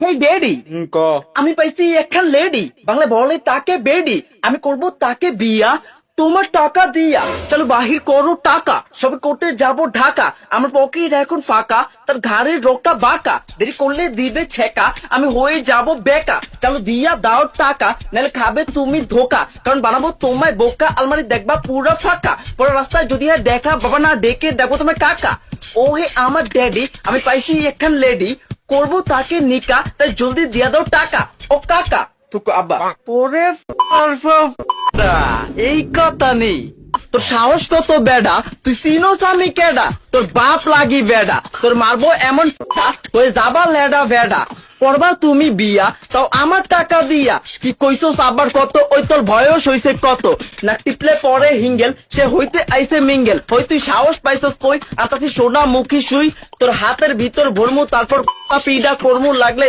হেই daddy, ক আমি পাইছি একখান লেডি, বাংলা বলে তাকে বেডি। আমি করব তাকে বিয়া তোমার টাকা দিয়া। চলো বাহির করো টাকা, সবে করতে যাব ঢাকা। আমার পকেট এখন ফাঁকা, তার ঘাড়ের রোগটা বাঁকা। দেরি করলে দিবে ছেকা, আমি হয়ে যাব বেকা। চলো দিয়া দাও টাকা, নাহলে খাবে তুমি ধোকা। কারণ বানাবো তোমায় বোকা, আলমারি দেখবা পুরা ফাঁকা। পরে রাস্তায় যদি হয় দেখা, বাবা না ডেকে দেখো তোমার কাকা। ও হে আমার ড্যাডি, আমি পাইছি একখান লেডি, করবো তাকে নিকা, তাই জলদি দিয়া দাও টাকা। ও কাকা তুকু আব্বা পরে এই কথা নেই। তোর সাহস কত বেডা, তুই চিনোস আমি কেডা? তোর বাপ লাগি বেডা, তোর মারবো এমন হয়ে যাবা লেডা বেডা। করবা তুমি বিয়া, তাও আমার টাকা দিয়া। কি কইছস আবার কত? ওই তোর বয়স হইছে কত? না টিপলে পরে হিঙ্গেল, সে হইতে আইছে মিঙ্গেল। হই তুই সাহস পাইছস কই? আর তাতে সোনা মুখী শুই, তোর হাতের ভিতর ভরমু, তারপর পিডা করমু লাগলে